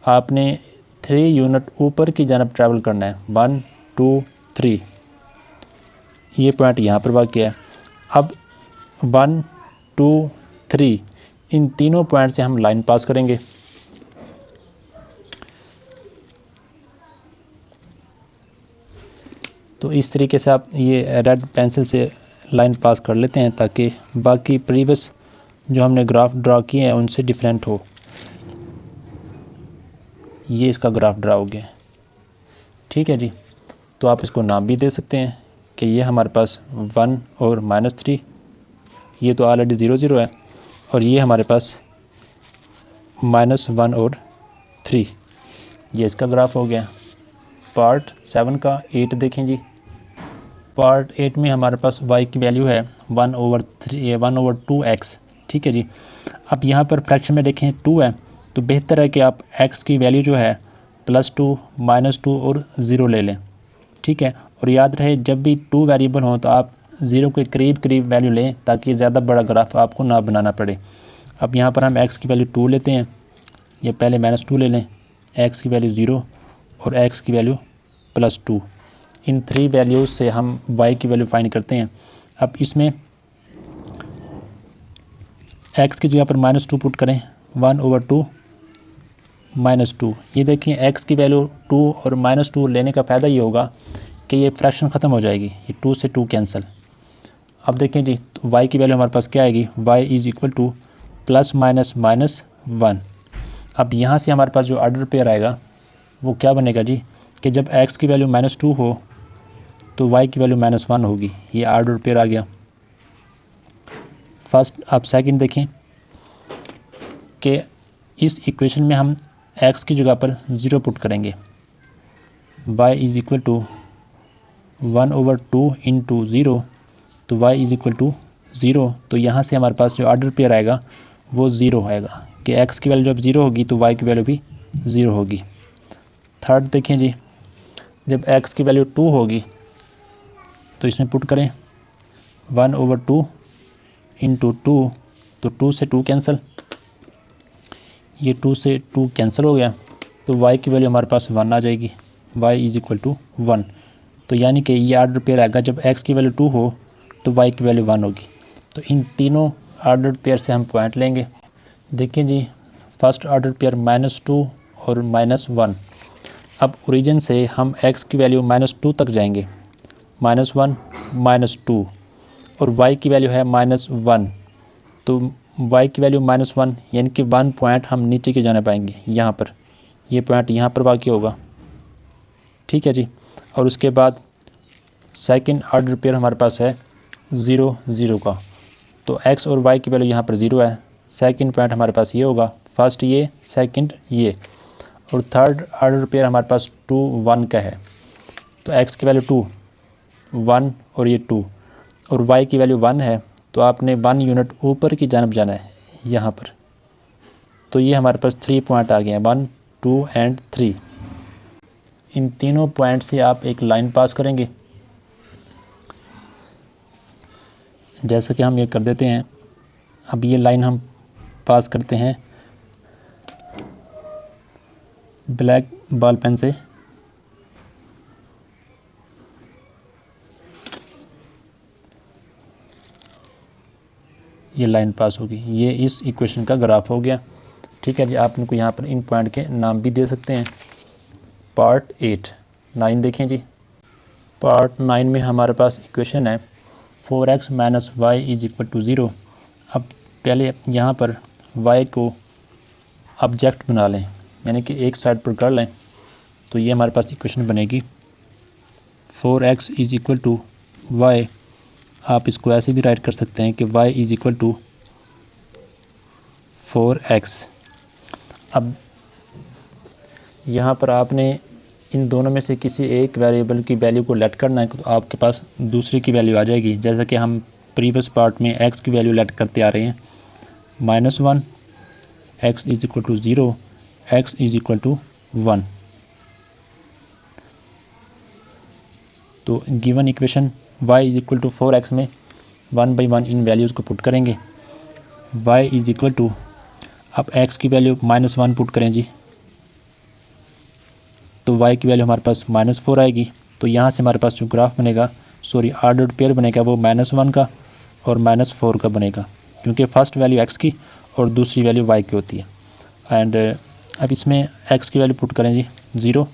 आपने 3 यूनिट ऊपर की जानिब ट्रैवल करना है, 1 2 3। ये पॉइंट यहाँ पर वाक़ई है। अब 1 2 3 इन तीनों पॉइंट से हम लाइन पास करेंगे। तो इस तरीके से आप ये रेड पेंसिल से लाइन पास कर लेते हैं ताकि बाकी प्रीवियस जो हमने ग्राफ ड्रा किए हैं उनसे डिफरेंट हो। ये इसका ग्राफ ड्रा हो गया, ठीक है जी। तो आप इसको नाम भी दे सकते हैं कि ये हमारे पास 1 और -3, ये तो ऑलरेडी 0 0 है, और ये हमारे पास -1 और 3, ये इसका ग्राफ हो गया। पार्ट 7 का 8 देखें जी। पार्ट 8 में हमारे पास y की वैल्यू है 1/2x, ठीक है जी। अब यहाँ पर फ्रैक्शन में देखें 2 है, तो बेहतर है कि आप x की वैल्यू जो है +2 -2 और 0 ले लें, ठीक है। और याद रहे जब भी 2 वेरिएबल हों तो आप 0 के करीब करीब वैल्यू लें ताकि ज़्यादा बड़ा ग्राफ आपको ना बनाना पड़े। अब यहाँ पर हम x की वैल्यू 2 लेते हैं, ये पहले -2 ले लें, x की वैल्यू 0 और x की वैल्यू +2। इन 3 वैल्यूज़ से हम y की वैल्यू फाइंड करते हैं। अब इसमें x की जगह पर -2 पुट करें, 1/2 -2। ये देखिए x की वैल्यू 2 और -2 लेने का फ़ायदा ये होगा कि ये फ्रैक्शन ख़त्म हो जाएगी, ये 2 से 2 कैंसिल। अब देखें जी, तो y की वैल्यू हमारे पास क्या आएगी, y इज़ इक्वल टू +-1। अब यहाँ से हमारे पास जो ऑर्डर पेयर आएगा वो क्या बनेगा जी, कि जब x की वैल्यू -2 हो तो y की वैल्यू -1 होगी। ये ऑर्डर पेयर आ गया फर्स्ट। अब सेकंड देखें कि इस इक्वेशन में हम एक्स की जगह पर 0 पुट करेंगे। y is equal to 1/2 into 0, तो y इज़ इक्वल टू 0। तो यहाँ से हमारे पास जो ऑर्डर पेयर आएगा वो 0 आएगा कि x की वैल्यू जब 0 होगी तो y की वैल्यू भी 0 होगी। थर्ड देखें जी, जब x की वैल्यू 2 होगी तो इसमें पुट करें 1/2 इंटू 2, तो 2 से 2 कैंसिल, ये 2 से 2 कैंसिल हो गया, तो y की वैल्यू हमारे पास 1 आ जाएगी, y इज़ इक्वल टू 1। तो यानी कि ये ऑर्डर पेयर आएगा जब x की वैल्यू 2 हो तो y की वैल्यू 1 होगी। तो इन तीनों ऑर्डर पेयर से हम पॉइंट लेंगे। देखिए जी, फर्स्ट ऑर्डर पेयर -2 और -1। अब ओरिजिन से हम x की वैल्यू -2 तक जाएंगे, -1 -2, और y की वैल्यू है -1, तो y की वैल्यू -1 यानी कि 1 पॉइंट हम नीचे की जाने पाएंगे, यहाँ पर ये पॉइंट यहाँ पर बाकी होगा, ठीक है जी। और उसके बाद सेकंड ऑर्डर पेयर हमारे पास है 0 0 का, तो x और y की वैल्यू यहाँ पर 0 है, सेकंड पॉइंट हमारे पास ये होगा, फर्स्ट ये, सेकंड ये। और थर्ड ऑर्डर पेयर हमारे पास 2 1 का है, तो x की वैल्यू 2 1 और ये 2, और y की वैल्यू 1 है, तो आपने 1 यूनिट ऊपर की जानब जाना है यहाँ पर। तो ये हमारे पास 3 पॉइंट आ गए हैं, 1 2 एंड 3। इन तीनों पॉइंट से आप एक लाइन पास करेंगे, जैसा कि हम ये कर देते हैं। अब ये लाइन हम पास करते हैं ब्लैक बॉल पेन से। ये लाइन पास होगी, ये इस इक्वेशन का ग्राफ हो गया, ठीक है जी। आप इनको यहाँ पर इन पॉइंट के नाम भी दे सकते हैं। पार्ट 8 9 देखें जी, पार्ट 9 में हमारे पास इक्वेशन है 4x - y is equal to 0। अब पहले यहाँ पर y को ऑब्जेक्ट बना लें, यानी कि एक साइड पर कर लें, तो ये हमारे पास इक्वेशन बनेगी 4x is equal to y। आप इसको ऐसे भी राइट कर सकते हैं कि y is equal to 4x। अब यहाँ पर आपने इन दोनों में से किसी एक वेरिएबल की वैल्यू को लेट करना है, तो आपके पास दूसरी की वैल्यू आ जाएगी। जैसा कि हम प्रीवियस पार्ट में x की वैल्यू लेट करते आ रहे हैं, -1, x is equal to 0, x is equal to 1। तो given equation y is equal to 4x में 1 बाई 1 इन वैल्यूज़ को पुट करेंगे। y इज़ इक्वल टू, अब x की वैल्यू -1 पुट करें जी, तो y की वैल्यू हमारे पास -4 आएगी। तो यहाँ से हमारे पास जो ग्राफ बनेगा, सॉरी ऑर्डर्ड पेयर बनेगा, वो -1 का और -4 का बनेगा, क्योंकि फ़र्स्ट वैल्यू x की और दूसरी वैल्यू y की होती है। एंड अब इसमें x की वैल्यू पुट करें जी 0,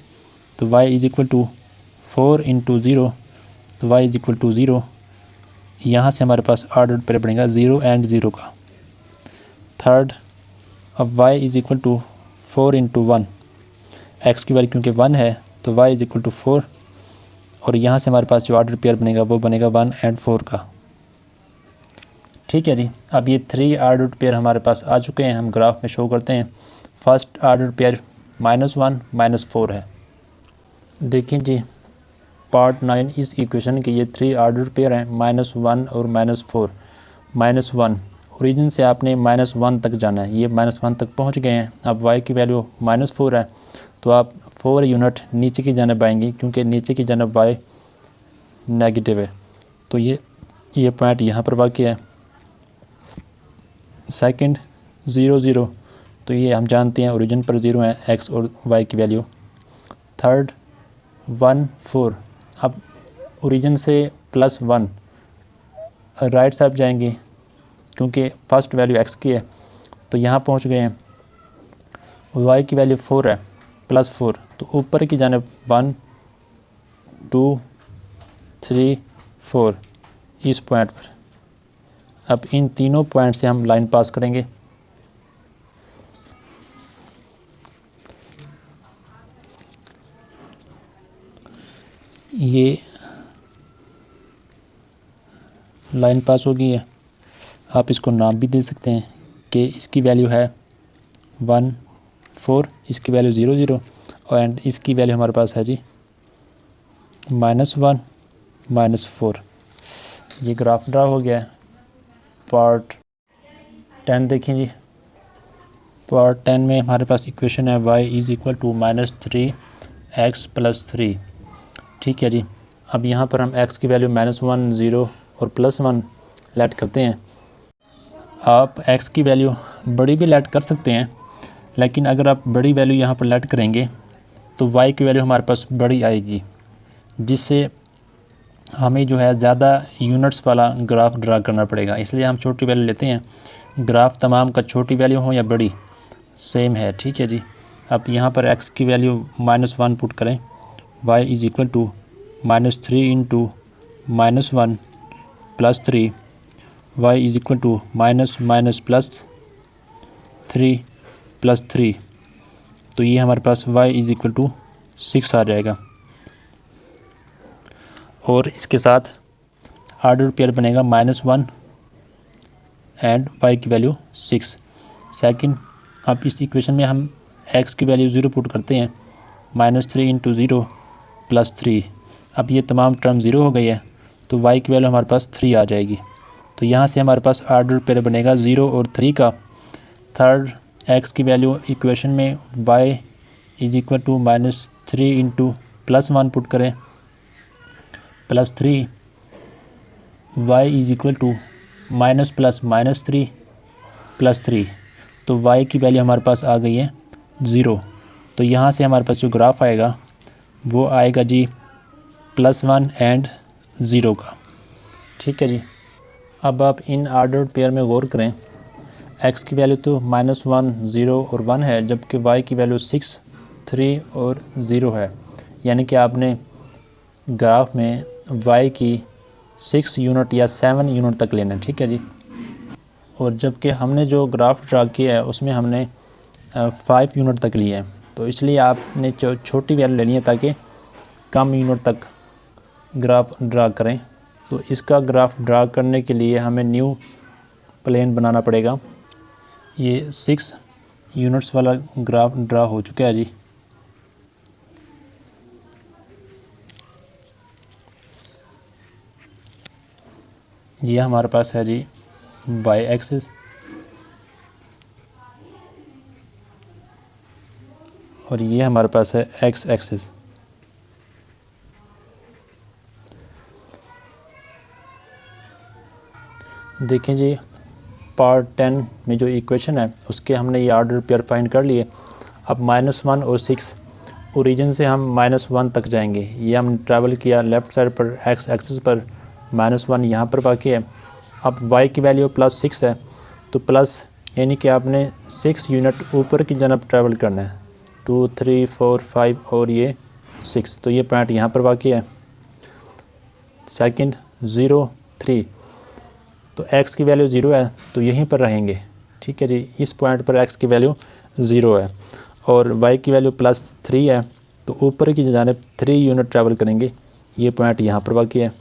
तो y is equal to 4 into 0, तो y इज़ इक्वल टू 0। यहाँ से हमारे पास ऑर्डर्ड पेयर बनेगा 0 एंड 0 का। थर्ड, अब y is equal to 4 into 1, x की वैल्यू क्योंकि 1 है तो y इज़ इक्वल टू 4, और यहाँ से हमारे पास जो ऑर्डर पेयर बनेगा वो बनेगा 1 एंड 4 का, ठीक है जी। अब ये 3 ऑर्डर पेयर हमारे पास आ चुके हैं, हम ग्राफ में शो करते हैं। फर्स्ट ऑर्डर पेयर -1 -4 है। देखिए जी, पार्ट 9 इस इक्वेशन के ये 3 ऑर्डर पेयर हैं, -1 और -4। -1 ओरिजिन से आपने -1 तक जाना है, ये -1 तक पहुँच गए हैं। अब y की वैल्यू -4 है, तो आप 4 यूनिट नीचे की जानब आएंगे, क्योंकि नीचे की जानब y नेगेटिव है, तो ये पॉइंट यहाँ पर बाकी है। सेकंड 0 0, तो ये हम जानते हैं ओरिजिन पर 0 है x और y की वैल्यू। थर्ड 1 4, अब ओरिजिन से +1 राइट साइड जाएंगे, क्योंकि फर्स्ट वैल्यू x की है, तो यहाँ पहुँच गए हैं। y की वैल्यू 4 है, +4, तो ऊपर की जानब 1 2 3 4 इस पॉइंट पर। अब इन तीनों पॉइंट से हम लाइन पास करेंगे। ये लाइन पास हो गई है, आप इसको नाम भी दे सकते हैं कि इसकी वैल्यू है 1 4, इसकी वैल्यू 0 0 एंड इसकी वैल्यू हमारे पास है जी -1 -4। ये ग्राफ ड्रा हो गया है। पार्ट 10 देखें जी। पार्ट 10 में हमारे पास इक्वेशन है y = -3x + 3। ठीक है जी। अब यहाँ पर हम x की वैल्यू -1 0 और +1 लेट करते हैं। आप x की वैल्यू बड़ी भी लेट कर सकते हैं, लेकिन अगर आप बड़ी वैल्यू यहाँ पर लेट करेंगे तो y की वैल्यू हमारे पास बड़ी आएगी, जिससे हमें जो है ज़्यादा यूनिट्स वाला ग्राफ ड्रा करना पड़ेगा। इसलिए हम छोटी वैल्यू लेते हैं। ग्राफ तमाम का छोटी वैल्यू हो या बड़ी सेम है। ठीक है जी। अब यहाँ पर x की वैल्यू -1 पुट करें। y = -3 × -1 + 3, y = -3 + 3, तो ये हमारे पास y = 6 आ जाएगा। और इसके साथ ऑर्डर पेयर बनेगा -1 एंड y की वैल्यू 6। सेकंड, अब इस इक्वेशन में हम x की वैल्यू 0 पुट करते हैं। -3 × 0 + 3। अब ये तमाम टर्म 0 हो गई है, तो y की वैल्यू हमारे पास 3 आ जाएगी। तो यहाँ से हमारे पास ऑर्डर पेयर बनेगा 0 और 3 का। थर्ड, x की वैल्यू इक्वेशन में y = -3 × +1 पुट करें, +3, y = -+-3 + 3, तो y की वैल्यू हमारे पास आ गई है 0। तो यहाँ से हमारे पास जो ग्राफ आएगा वो आएगा जी +1 एंड 0 का। ठीक है जी। अब आप इन ऑर्डर्ड पेयर में गौर करें। x की वैल्यू तो -1 0 और 1 है, जबकि y की वैल्यू 6 3 और 0 है। यानी कि आपने ग्राफ में y की 6 यूनिट या 7 यूनिट तक लेना है। ठीक है जी। और जबकि हमने जो ग्राफ ड्रा किया है उसमें हमने 5 यूनिट तक लिए हैं, तो इसलिए आपने छोटी वैल्यू लेनी है ताकि कम यूनिट तक ग्राफ ड्रा करें। तो इसका ग्राफ ड्रा करने के लिए हमें न्यू प्लेन बनाना पड़ेगा। ये 6 यूनिट्स वाला ग्राफ ड्रा हो चुका है जी। ये हमारे पास है जी y एक्सिस, और ये हमारे पास है x एक्सिस। देखें जी, पार्ट 10 में जो इक्वेशन है उसके हमने ये ऑर्डर पेयर फाइंड कर लिए। अब -1 और 6 ओरिजिन से हम -1 तक जाएंगे। ये हम ट्रैवल किया लेफ़्ट साइड पर x एक्सिस पर, -1 यहाँ पर बाकी है। अब y की वैल्यू +6 है, तो प्लस यानी कि आपने 6 यूनिट ऊपर की जानब ट्रैवल करना है। 2 3 4 5 और ये 6, तो ये पॉइंट यहाँ पर बाकी है। सेकंड 0 3, तो x की वैल्यू 0 है तो यहीं पर रहेंगे। ठीक है जी। इस पॉइंट पर x की वैल्यू 0 है और y की वैल्यू +3 है, तो ऊपर की जानिब 3 यूनिट ट्रैवल करेंगे। ये पॉइंट यहाँ पर बाकी है।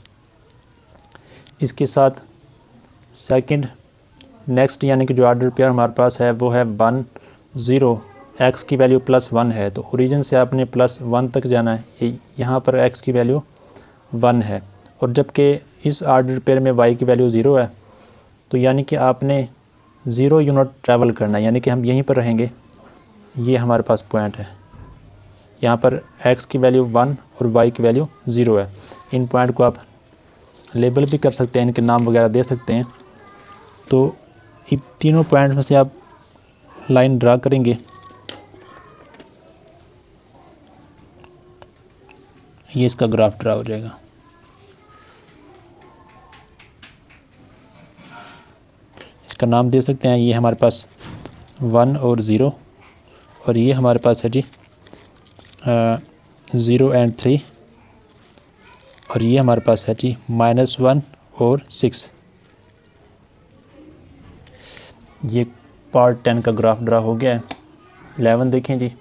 इसके साथ सेकंड नेक्स्ट यानी कि जो ऑर्डर पेयर हमारे पास है वो है 1 0, x की वैल्यू +1 है, तो ओरिजिन से आपने +1 तक जाना है। यहाँ पर x की वैल्यू 1 है, और जबकि इस ऑर्डर पेयर में y की वैल्यू 0 है, तो यानी कि आपने 0 यूनिट ट्रैवल करना है, यानी कि हम यहीं पर रहेंगे। ये हमारे पास पॉइंट है। यहाँ पर x की वैल्यू 1 और y की वैल्यू 0 है। इन पॉइंट को आप लेबल भी कर सकते हैं, इनके नाम वगैरह दे सकते हैं। तो इन तीनों पॉइंट में से आप लाइन ड्रा करेंगे। ये इसका ग्राफ ड्रा हो जाएगा। इसका नाम दे सकते हैं। ये हमारे पास 1 और 0, और ये हमारे पास है जी 0 एंड 3, और ये हमारे पास है जी -1 और 6। ये पार्ट 10 का ग्राफ ड्रा हो गया है। 11 देखें जी।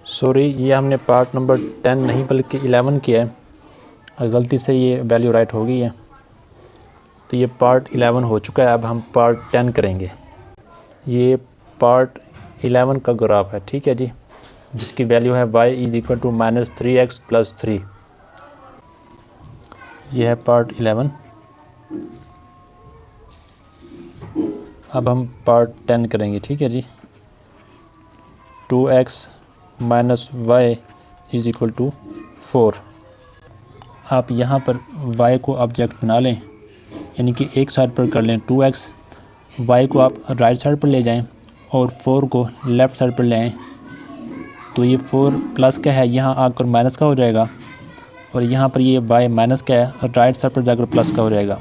सॉरी, ये हमने पार्ट नंबर 10 नहीं बल्कि 11 किया है, गलती से ये वैल्यू राइट हो गई है। तो ये पार्ट 11 हो चुका है। अब हम पार्ट 10 करेंगे। ये पार्ट 11 का ग्राफ है, ठीक है जी, जिसकी वैल्यू है y is equal to -3x + 3। ये है पार्ट 11। अब हम पार्ट 10 करेंगे, ठीक है जी। 2x - y is equal to 4। आप यहाँ पर y को ऑब्जेक्ट बना लें, यानी कि एक साइड पर कर लें 2x, y को आप राइट साइड पर ले जाएं और 4 को लेफ़्ट साइड पर ले आएँ। तो ये 4 प्लस का है, यहाँ आकर माइनस का हो जाएगा, और यहाँ पर ये y माइनस का है और राइट साइड पर जाकर प्लस का हो जाएगा।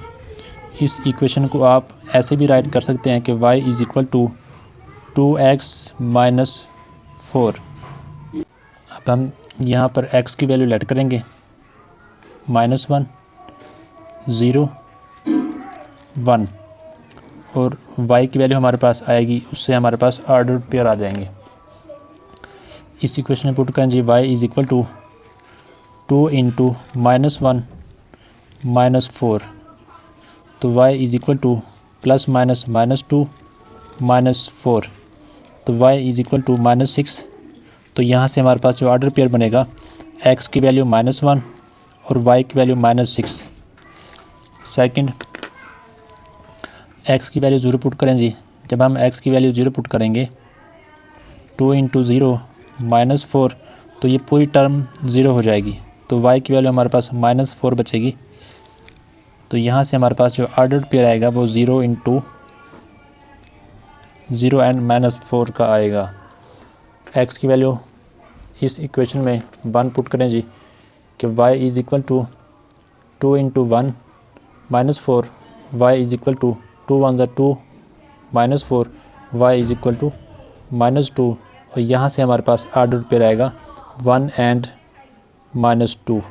इस इक्वेशन को आप ऐसे भी राइट कर सकते हैं कि y is equal to 2x - 4। अब हम यहाँ पर x की वैल्यू लेट करेंगे, -1 0 1, और y की वैल्यू हमारे पास आएगी, उससे हमारे पास ऑर्डर्ड पेयर आ जाएंगे। इस इक्वेशन में पुट करें जी, y इज़ इक्वल टू 2 × -1 - 4, तो y इज़ इक्वल टू +- -2 - 4, तो y इज़ इक्वल टू -6। तो यहाँ से हमारे पास जो ऑर्डर पेयर बनेगा, x की वैल्यू -1 और y की वैल्यू -6। सेकंड, x की वैल्यू 0 पुट करें जी। जब हम x की वैल्यू 0 पुट करेंगे, 2 × 0 - 4, तो ये पूरी टर्म 0 हो जाएगी, तो y की वैल्यू हमारे पास -4 बचेगी। तो यहाँ से हमारे पास जो ऑर्डर्ड पेयर आएगा वो 0 × 0 and -4 का आएगा। x की वैल्यू इस इक्वेशन में 1 पुट करें जी, कि y is equal to 2 × 1 - 4, y is equal to 2 × 1 = 2 - 4, y is equal to -2, और यहाँ से हमारे पास ऑर्डर पेयर आएगा 1 and -2।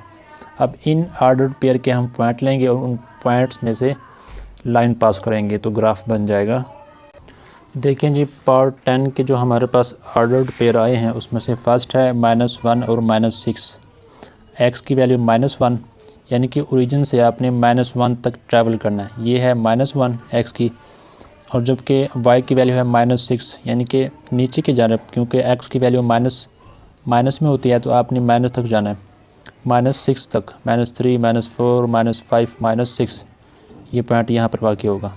अब इन ऑर्डर पेयर के हम पॉइंट लेंगे और उन पॉइंट्स में से लाइन पास करेंगे, तो ग्राफ बन जाएगा। देखें जी, पार्ट 10 के जो हमारे पास ऑर्डर्ड पेयर आए हैं, उसमें से फर्स्ट है -1 और -6। x की वैल्यू -1, यानी कि ओरिजिन से आपने -1 तक ट्रैवल करना है। ये है -1 x की, और जबकि y की वैल्यू है -6, यानी कि नीचे की जानब, क्योंकि x की वैल्यू माइनस में होती है, तो आपने माइनस तक जाना है, -6 तक, -3 -4 -5 -6, ये पॉइंट यहाँ पर वाक़ई होगा,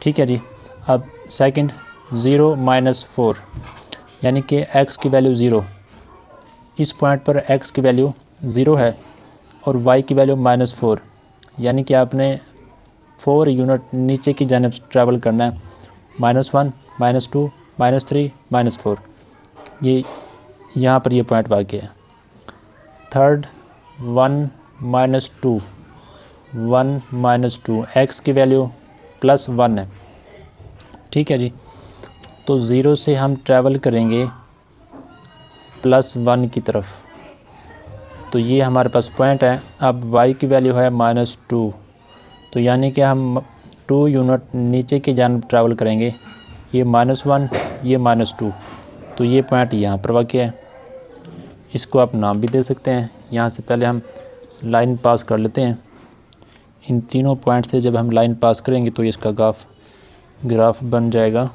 ठीक है जी। अब सेकंड, 0 - 4, यानी कि x की वैल्यू 0। इस पॉइंट पर x की वैल्यू 0 है और y की वैल्यू -4, यानी कि आपने 4 यूनिट नीचे की जानब ट्रैवल करना है, -1 -2 -3 -4, ये यहाँ पर ये पॉइंट वाक़ई है। थर्ड, 1 - 2, 1 - 2, x की वैल्यू +1 है, ठीक है जी। तो 0 से हम ट्रैवल करेंगे +1 की तरफ, तो ये हमारे पास पॉइंट है। अब y की वैल्यू है -2, तो यानी कि हम 2 यूनिट नीचे की जानब ट्रैवल करेंगे, ये -1 ये -2, तो ये पॉइंट यहाँ पर वाक़ई है। इसको आप नाम भी दे सकते हैं। यहाँ से पहले हम लाइन पास कर लेते हैं। इन तीनों पॉइंट से जब हम लाइन पास करेंगे तो इसका ग्राफ बन जाएगा।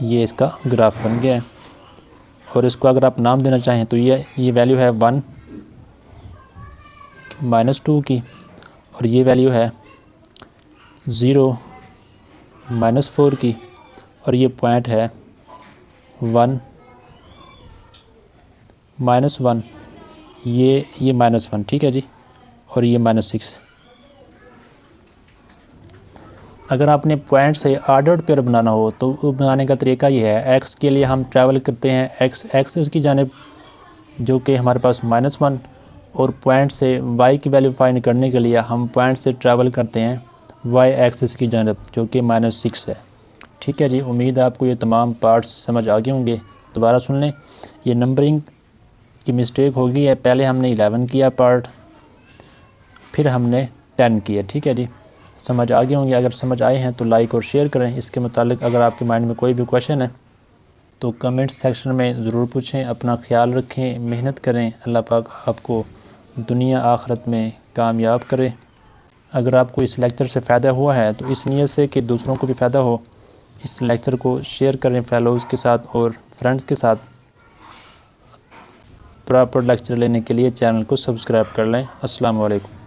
ये इसका ग्राफ बन गया है, और इसको अगर आप नाम देना चाहें तो ये वैल्यू है 1 - 2 की, और ये वैल्यू है 0 - 4 की, और ये पॉइंट है 1 -1, ये -1, ठीक है जी, और ये -6। अगर आपने पॉइंट से ऑर्डर्ड पेयर बनाना हो तो वो बनाने का तरीका ये है। x के लिए हम ट्रैवल करते हैं x एक्सिस की जानिब, जो कि हमारे पास -1, और पॉइंट से y की वैल्यू फाइंड करने के लिए हम पॉइंट से ट्रैवल करते हैं y एक्सिस की जानिब, जो कि -6 है, ठीक है जी। उम्मीद है आपको ये तमाम पार्ट्स समझ आ गए होंगे। दोबारा सुन लें, ये नंबरिंग की मिस्टेक हो गई है। पहले हमने 11 किया पार्ट, फिर हमने 10 किया, ठीक है जी। समझ आ गए होंगे। अगर समझ आए हैं तो लाइक और शेयर करें। इसके मुतालिक अगर आपके माइंड में कोई भी क्वेश्चन है तो कमेंट सेक्शन में ज़रूर पूछें। अपना ख्याल रखें, मेहनत करें। अल्लाह पाक आपको दुनिया आखिरत में कामयाब करे। अगर आपको इस लेक्चर से फ़ायदा हुआ है तो इस नीयत से कि दूसरों को भी फ़ायदा हो, इस लेक्चर को शेयर करें फेलोज़ के साथ और फ्रेंड्स के साथ। प्रॉपर लेक्चर लेने के लिए चैनल को सब्सक्राइब कर लें। अस्सलाम वालेकुम।